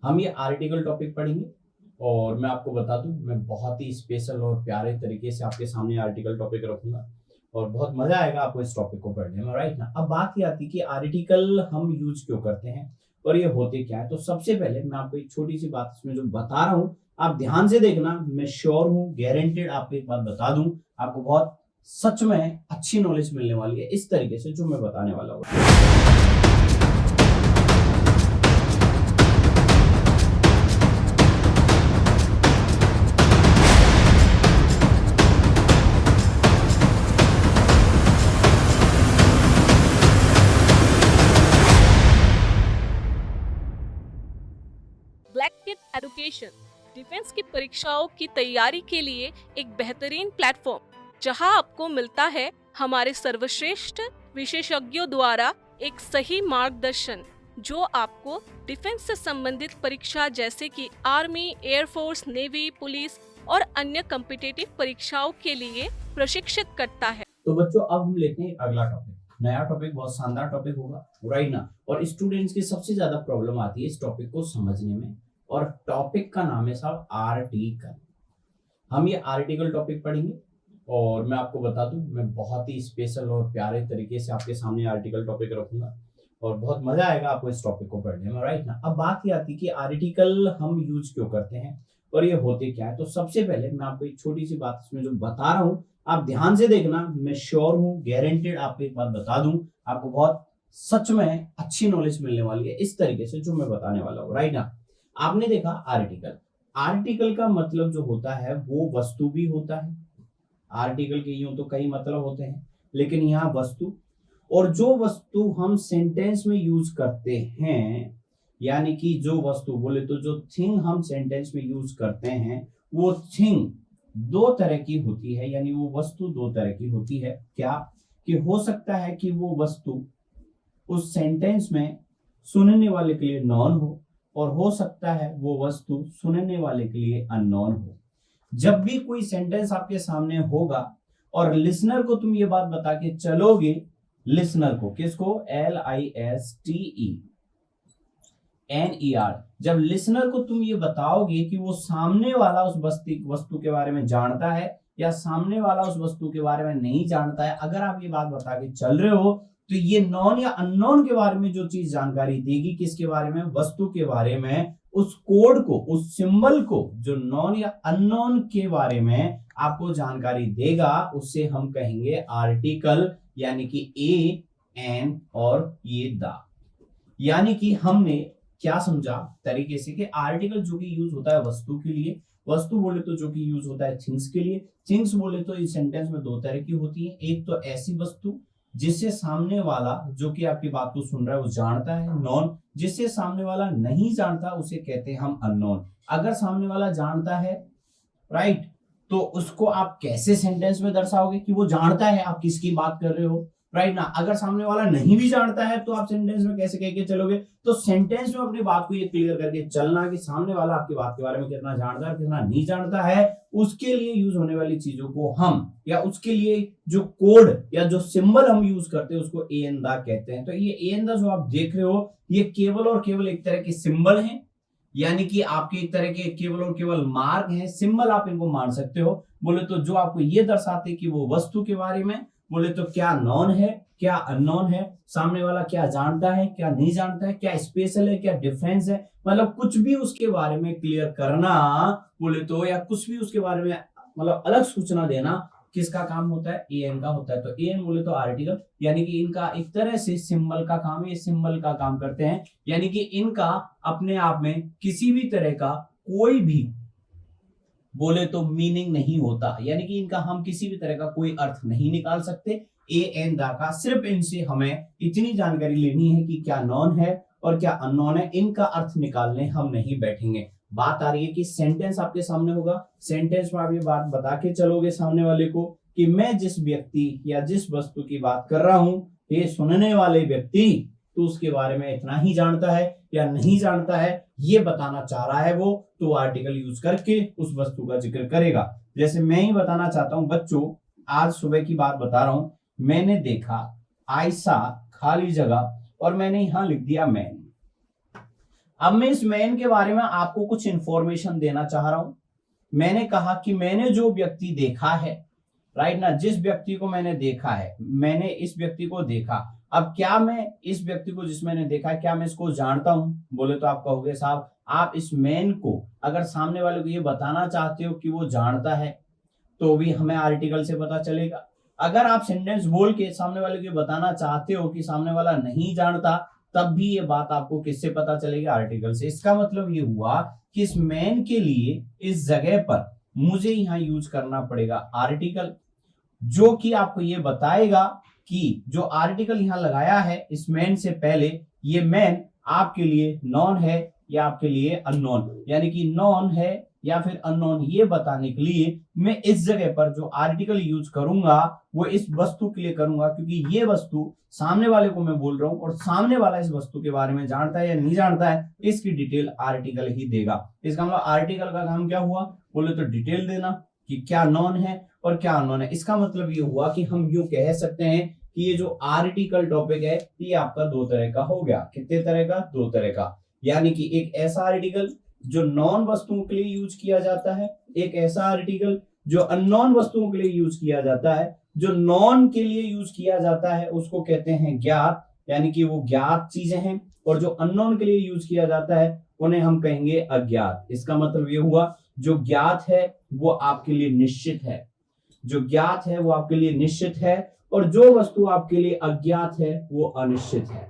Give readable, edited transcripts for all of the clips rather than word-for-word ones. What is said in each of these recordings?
हम ये article topic पढ़ेंगे और मैं आपको बता दूं, मैं बहुत ही स्पेशल और प्यारे तरीके से आपके सामने आर्टिकल टॉपिक रखूंगा और बहुत मजा आएगा आपको इस टॉपिक को पढ़ने में, राइट ना। अब बात ये आती है कि आर्टिकल हम यूज क्यों करते हैं और ये होते क्या है। तो सबसे पहले मैं आपको एक छोटी सी बात इसमें जो बता रहा हूँ, आप ध्यान से देखना। मैं श्योर हूँ, गारंटेड आपको एक बात बता दूं, आपको बहुत सच में अच्छी नॉलेज मिलने वाली है इस तरीके से जो मैं बताने वाला हूँ। ब्लैक किट एजुकेशन डिफेंस की परीक्षाओं की तैयारी के लिए एक बेहतरीन प्लेटफॉर्म, जहां आपको मिलता है हमारे सर्वश्रेष्ठ विशेषज्ञों द्वारा एक सही मार्गदर्शन, जो आपको डिफेंस से संबंधित परीक्षा जैसे कि आर्मी, एयरफोर्स, नेवी, पुलिस और अन्य कॉम्पिटिटिव परीक्षाओं के लिए प्रशिक्षित करता है। तो बच्चों, अब हम लेते हैं अगला टॉपिक। नया टॉपिक, बहुत शानदार टॉपिक होगा, राइट ना। और स्टूडेंट्स की सबसे ज्यादा प्रॉब्लम आती है इस टॉपिक को समझने में, और टॉपिक का नाम है साहब आर्टिकल। हम ये आर्टिकल टॉपिक पढ़ेंगे और मैं आपको बता दूं, मैं बहुत ही स्पेशल और प्यारे तरीके से आपके सामने आर्टिकल टॉपिक रखूंगा और बहुत मजा आएगा आपको इस टॉपिक को पढ़ने में, राइट ना। अब बात ये आती है कि आर्टिकल हम यूज क्यों करते हैं और ये होते क्या है। तो सबसे पहले मैं आपको एक छोटी सी बात इसमें जो बता रहा हूँ, आप ध्यान से देखना। मैं श्योर हूँ, गारंटेड आपको एक बात बता दूं, आपको बहुत सच में अच्छी नॉलेज मिलने वाली है इस तरीके से जो मैं बताने वाला हूँ, राइट ना। आपने देखा आर्टिकल, आर्टिकल का मतलब जो होता है वो वस्तु भी होता है। आर्टिकल के यूं तो कई मतलब होते हैं, लेकिन यहाँ वस्तु, और जो वस्तु हम सेंटेंस में यूज करते हैं, यानी कि जो वस्तु बोले तो जो थिंग हम सेंटेंस में यूज करते हैं, वो थिंग दो तरह की होती है, यानी वो वस्तु दो तरह की होती है। क्या कि हो सकता है कि वो वस्तु उस सेंटेंस में सुनने वाले के लिए नॉन हो, और हो सकता है वो वस्तु सुनने वाले के लिए अननोन हो। जब भी कोई सेंटेंस आपके सामने होगा और लिसनर को तुम ये बात बता के चलोगे, लिसनर को, किसको, LISTENER, जब लिसनर को तुम ये बताओगे कि वो सामने वाला उस वस्तु के बारे में जानता है या सामने वाला उस वस्तु के बारे में नहीं जानता है, अगर आप ये बात बता के चल रहे हो, तो ये नॉन या अननोन के बारे में जो चीज जानकारी देगी, किसके बारे में, वस्तु के बारे में, उस कोड को, उस सिंबल को, जो नॉन या अननोन के बारे में आपको जानकारी देगा, उससे हम कहेंगे आर्टिकल, यानी कि ए, एन और ये द। यानी कि हमने क्या समझा तरीके से कि आर्टिकल जो कि यूज होता है वस्तु के लिए, वस्तु बोले तो जो कि यूज होता है थिंग्स के लिए, थिंग्स बोले तो इस सेंटेंस में दो तरह की होती है। एक तो ऐसी वस्तु जिससे सामने वाला जो कि आपकी बात को सुन रहा है वो जानता है, नॉन जिससे सामने वाला नहीं जानता उसे कहते हैं हम अननोन। अगर सामने वाला जानता है, राइट, तो उसको आप कैसे सेंटेंस में दर्शाओगे कि वो जानता है आप किसकी बात कर रहे हो, राइट ना। अगर सामने वाला नहीं भी जानता है तो आप सेंटेंस में कैसे कह के चलोगे। तो सेंटेंस में अपनी बात को ये क्लियर करके चलना कि सामने वाला आपकी बात के बारे में कितना जानता है कितना नहीं जानता है, उसके लिए यूज होने वाली चीजों को हम, या उसके लिए जो कोड या जो सिंबल हम यूज करते हैं उसको ए एन दा कहते हैं। तो ये ए एन दा जो आप देख रहे हो, ये केवल और केवल एक तरह के सिंबल हैं, यानी कि आपके एक तरह के केवल और केवल मार्क हैं, सिंबल आप इनको मान सकते हो। बोले तो जो आपको ये दर्शाते कि वो वस्तु के बारे में, बोले तो क्या नॉन है क्या अननोन है, सामने वाला क्या जानता है क्या नहीं जानता है, क्या स्पेशल है क्या डिफरेंस है, मतलब कुछ भी उसके बारे में क्लियर करना बोले तो, या कुछ भी उसके बारे में मतलब अलग सूचना देना, किसका काम होता है, ए एन का होता है। तो ए एन बोले तो आर्टिकल, यानी कि इनका एक तरह से सिंबल का काम है, ये सिंबल का काम करते हैं, यानी कि इनका अपने आप में किसी भी तरह का कोई भी बोले तो मीनिंग नहीं होता, यानी कि इनका हम किसी भी तरह का कोई अर्थ नहीं निकाल सकते। ए एन दा का सिर्फ इनसे हमें इतनी जानकारी लेनी है कि क्या नॉन है और क्या अननोन है, इनका अर्थ निकालने हम नहीं बैठेंगे। बात आ रही है कि सेंटेंस आपके सामने होगा, सेंटेंस में आप ये बात बता के चलोगे सामने वाले को कि मैं जिस व्यक्ति या जिस वस्तु की बात कर रहा हूं, ये सुनने वाले व्यक्ति तो उसके बारे में इतना ही जानता है या नहीं जानता है, ये बताना चाह रहा है वो, तो आर्टिकल यूज करके उस वस्तु का जिक्र करेगा। जैसे मैं ही बताना चाहता हूं बच्चों, आज सुबह की बात बता रहा हूं, मैंने देखा, आई सा खाली जगह और मैंने यहां लिख दिया मैन। अब मैं इस मैन के बारे में आपको कुछ इंफॉर्मेशन देना चाह रहा हूं। मैंने कहा कि मैंने जो व्यक्ति देखा है, राइट ना, जिस व्यक्ति को मैंने देखा है, मैंने इस व्यक्ति को देखा। अब क्या मैं इस व्यक्ति को जिस मैंने देखा, क्या मैं इसको जानता हूं? बोले तो आप कहोगे साहब, आप इस मैन को अगर सामने वाले को ये बताना चाहते हो कि वो जानता है तो भी हमें आर्टिकल से पता चलेगा। अगर आप सेंटेंस बोल के सामने वाले को ये बताना चाहते हो कि सामने वाला नहीं जानता, तब भी ये बात आपको किससे पता चलेगी? आर्टिकल से। इसका मतलब ये हुआ कि इस मैन के लिए इस जगह पर मुझे यहाँ यूज करना पड़ेगा आर्टिकल, जो कि आपको ये बताएगा कि जो आर्टिकल यहाँ लगाया है इस मैन से पहले, ये मैन आपके लिए नॉन है या आपके लिए अननोन, यानी कि नॉन है या फिर अननोन, ये बताने के लिए मैं इस जगह पर जो आर्टिकल यूज करूंगा वो इस वस्तु के लिए करूंगा, क्योंकि ये वस्तु सामने वाले को मैं बोल रहा हूं और सामने वाला इस वस्तु के बारे में जानता है या नहीं जानता है, इसकी डिटेल आर्टिकल ही देगा। इसका मतलब आर्टिकल का काम क्या हुआ? बोले तो डिटेल देना कि क्या नॉन है और क्या अननोन है। इसका मतलब ये हुआ कि हम यूं कह सकते हैं कि ये जो आर्टिकल टॉपिक है ये आपका दो तरह का हो गया। कितने तरह का? दो तरह का। यानी कि एक ऐसा आर्टिकल जो नॉन वस्तुओं के लिए यूज किया जाता है, एक ऐसा आर्टिकल जो अननोन वस्तुओं के लिए यूज किया जाता है। जो नॉन के लिए यूज किया जाता है उसको कहते हैं ज्ञात, यानी कि वो ज्ञात चीजें हैं, और जो अननोन के लिए यूज किया जाता है उन्हें हम कहेंगे अज्ञात। इसका मतलब ये हुआ जो ज्ञात है वो आपके लिए निश्चित है, जो ज्ञात है वो आपके लिए निश्चित है, और जो वस्तु आपके लिए अज्ञात है वो अनिश्चित है।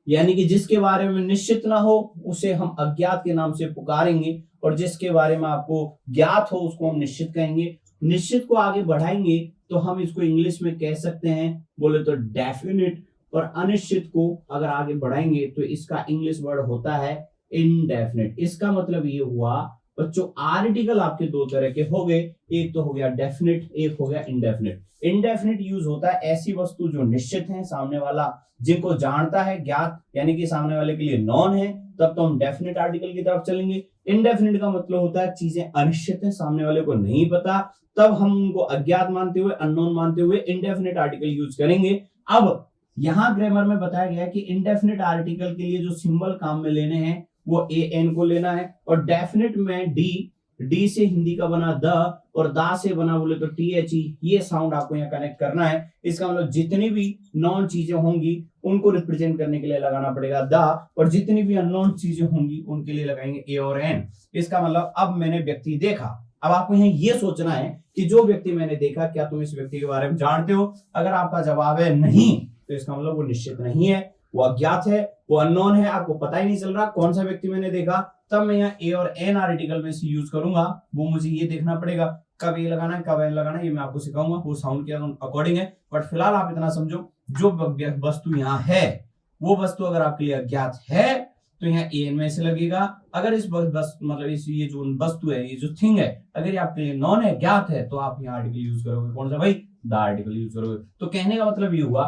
यानी कि जिसके बारे में निश्चित ना हो उसे हम अज्ञात के नाम से पुकारेंगे, और जिसके बारे में आपको ज्ञात हो उसको हम निश्चित कहेंगे। निश्चित को आगे बढ़ाएंगे तो हम इसको इंग्लिश में कह सकते हैं, बोले तो डेफिनेट, और अनिश्चित को अगर आगे बढ़ाएंगे तो इसका इंग्लिश वर्ड होता है इनडेफिनेट। इसका मतलब ये हुआ बच्चों, आर्टिकल आपके दो तरह के हो गए, एक तो हो गया डेफिनेट, एक हो गया इनडेफिनेट। इनडेफिनेट यूज होता है ऐसी वस्तु जो निश्चित है, सामने वाला जिनको जानता है, ज्ञात यानी कि सामने वाले के लिए नॉन है, तब तो हम डेफिनेट आर्टिकल की तरफ चलेंगे। इनडेफिनेट का मतलब होता है चीजें अनिश्चित है, सामने वाले को नहीं पता, तब हम उनको अज्ञात मानते हुए, अननोन मानते हुए इनडेफिनेट आर्टिकल यूज करेंगे। अब यहाँ ग्रामर में बताया गया है कि इनडेफिनेट आर्टिकल के लिए जो सिंबल काम में लेने हैं वो ए एन को लेना है, और डेफिनेट में डी से हिंदी का बना द, और दा से बना बोले तो टी एच ई, ये साउंड आपको यहाँ कनेक्ट करना है। इसका मतलब जितनी भी नॉन चीजें होंगी उनको रिप्रेजेंट करने के लिए लगाना पड़ेगा दा, और जितनी भी अननोन चीजें होंगी उनके लिए लगाएंगे ए और एन। इसका मतलब अब मैंने व्यक्ति देखा, अब आपको यहाँ ये सोचना है कि जो व्यक्ति मैंने देखा, क्या तुम इस व्यक्ति के बारे में जानते हो? अगर आपका जवाब है नहीं, तो इसका मतलब वो निश्चित नहीं है, वो अज्ञात है, वो अननोन है, आपको पता ही नहीं चल रहा कौन सा व्यक्ति मैंने देखा। तब मैं यहाँ ए और एन आर्टिकल में से यूज करूंगा। वो मुझे ये देखना पड़ेगा कब ए लगाना है, कब एन लगाना है, ये मैं आपको सिखाऊंगा, वो साउंड के अकॉर्डिंग है। बट फिलहाल आप इतना समझो, जो वस्तु यहाँ है वो वस्तु अगर आपके लिए अज्ञात है तो यहाँ ए एन में से लगेगा। अगर इस मतलब इस ये जो वस्तु है, ये जो थिंग है, अगर ये आपके लिए नॉन है, ज्ञात है, तो आप यहाँ आर्टिकल यूज करोगे। कौन सा भाई? द आर्टिकल यूज करोगे। तो कहने का मतलब ये हुआ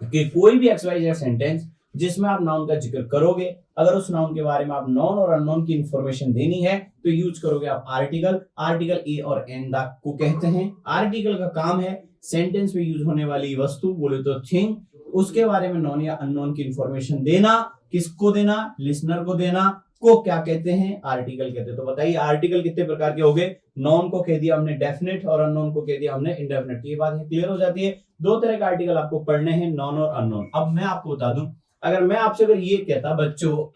कि कोई भी XYZ सेंटेंस जिसमें आप नाउन का जिक्र करोगे, अगर उस नाउन के बारे में आप नॉन और अननोन की इंफॉर्मेशन देनी है तो यूज करोगे आप आर्टिकल। आर्टिकल ए और एन को कहते हैं। आर्टिकल का काम है सेंटेंस में यूज होने वाली वस्तु, बोले तो थिंग, उसके बारे में नॉन या अननोन की इंफॉर्मेशन देना। किसको देना? लिसनर को देना। को क्या कहते हैं? आर्टिकल कहते हैं। तो बताइए आर्टिकल कितने प्रकार के हो गए? नॉन को कह दिया हमने डेफिनेट, और अननोन को कह दिया हमने इनडेफिनेट। ये बात क्लियर हो जाती है। दो तरह के आर्टिकल आपको पढ़ने हैं, नॉन और अननोन। अब मैं आपको बता दूं, अगर मैं आपसे अगर ये कहता बच्चों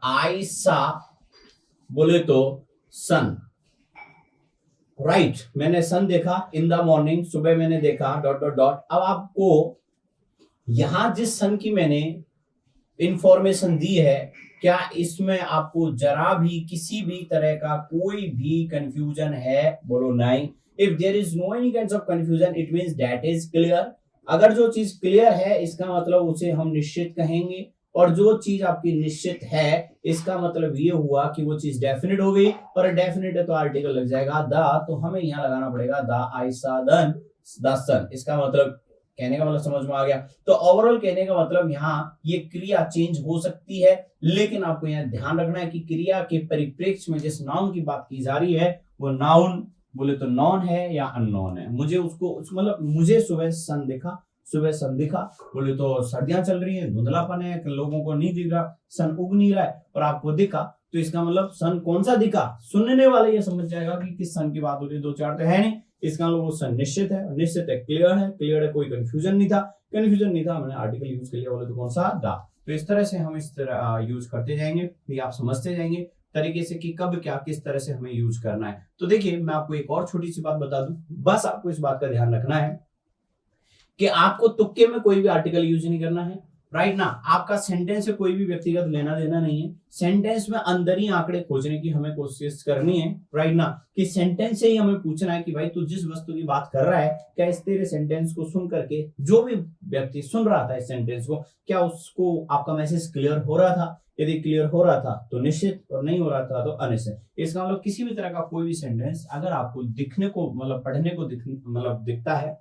आई सा, बोले तो सन, राइट, मैंने सन देखा इन द मॉर्निंग, सुबह मैंने देखा डॉट डॉट डॉट। अब आपको यहां जिस सन की मैंने इंफॉर्मेशन दी है, क्या इसमें आपको जरा भी किसी भी तरह का कोई भी कंफ्यूजन है? बोलो नहीं। If there is no any kind of confusion, it means that is clear. अगर जो चीज क्लियर है इसका मतलब उसे हम निश्चित कहेंगे, और जो चीज आपकी निश्चित है इसका मतलब ये हुआ कि वो चीज डेफिनेट हो गई, और डेफिनेट है तो आर्टिकल लग जाएगा द, तो हमें यहाँ लगाना पड़ेगा द आई सा द सन। इसका मतलब कहने का मतलब समझ में आ गया। तो ओवरऑल कहने का मतलब यहाँ ये क्रिया चेंज हो सकती है, लेकिन आपको यहाँ ध्यान रखना है कि क्रिया के परिप्रेक्ष्य में जिस नाउन की बात की जा रही है वो नाउन बोले तो नॉन है या अननोन है। मुझे उसको मतलब मुझे सुबह सन देखा, सुबह सन दिखा, बोले तो सर्दियां चल रही है, धुंधलापन है, लोगों को नहीं दिख रहा, सन उग नहीं रहा है और आपको दिखा, तो इसका मतलब सन कौन सा दिखा, सुनने वाले ये समझ जाएगा कि किस सन की बात हो रही है, 2-4 तो है नहीं, इसका मतलब वो सन निश्चित है, निश्चित है, क्लियर है, कोई कंफ्यूजन नहीं था, हमने आर्टिकल यूज कर लिया, बोले तो कौन सा, द। तो इस तरह से हम इस तरह यूज करते जाएंगे, ये आप समझते जाएंगे तरीके से कि कब क्या किस तरह से हमें यूज करना है। तो देखिए मैं आपको एक और छोटी सी बात बता दूं, बस आपको इस बात का ध्यान रखना है कि आपको तुक्के में कोई भी आर्टिकल यूज नहीं करना है, राइट ना। आपका सेंटेंस से कोई भी व्यक्तिगत लेना देना नहीं है, सेंटेंस में अंदर ही आंकड़े खोजने की हमें कोशिश करनी है, राइट ना, कि सेंटेंस से ही हमें पूछना है कि भाई तू जिस वस्तु की बात कर रहा है, क्या इस तेरे सेंटेंस को सुन करके जो भी व्यक्ति सुन रहा था इस सेंटेंस को, क्या उसको आपका मैसेज क्लियर हो रहा था, यदि क्लियर हो रहा था तो निश्चित, और नहीं हो रहा था तो अनिश्चित। इसका मतलब किसी भी तरह का कोई भी सेंटेंस अगर आपको दिखने को मतलब पढ़ने को दिखता है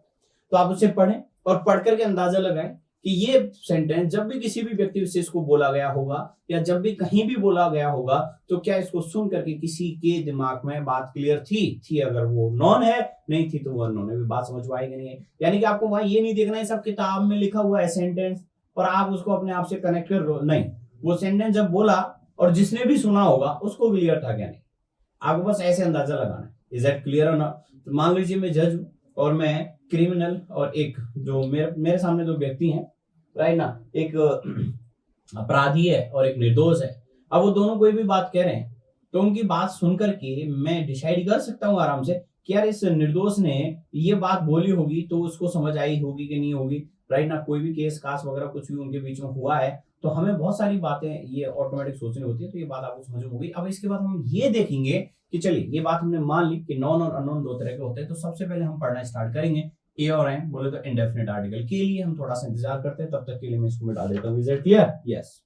तो आप उसे पढ़ें और पढ़ करके अंदाजा लगाएं कि ये सेंटेंस जब भी किसी भी व्यक्ति विशेष को बोला गया होगा या जब भी कहीं भी बोला गया होगा तो क्या इसको सुन करके किसी के दिमाग में बात क्लियर थी, अगर वो नॉन है, नहीं थी तो वो अननोन है, भी बात समझ पाएगी नहीं है। यानी कि आपको वहां ये नहीं देखना है सब किताब में लिखा हुआ है सेंटेंस और आप उसको अपने आप से कनेक्ट कर रहे हो, नहीं, वो सेंटेंस जब बोला और जिसने भी सुना होगा उसको क्लियर था क्या नहीं, आपको बस ऐसे अंदाजा लगाना है, इज दैट क्लियर और नॉट। तो मान लीजिए मैं जज हूं और मैं क्रिमिनल और एक जो मेरे सामने दो व्यक्ति हैं, राइट ना, एक अपराधी है और एक निर्दोष है, अब वो दोनों कोई भी बात कह रहे हैं तो उनकी बात सुन करके मैं डिसाइड कर सकता हूँ आराम से कि यार इस निर्दोष ने ये बात बोली होगी तो उसको समझ आई होगी कि नहीं होगी, राइट ना। कोई भी केस कास वगैरह कुछ भी उनके बीच में हुआ है तो हमें बहुत सारी बातें ये ऑटोमेटिक सोचनी होती है, तो ये बात आपको समझ में होगी। अब इसके बाद हम ये देखेंगे कि चलिए ये बात हमने मान ली कि नॉन और अननोन दो तरह के होते हैं, तो सबसे पहले हम पढ़ना स्टार्ट करेंगे ए और एन, बोले तो इंडेफिनिट आर्टिकल के लिए हम थोड़ा सा इंतजार करते हैं, तब तक के लिए मैं इसको मिटा देता हूँ। Is it clear? यस।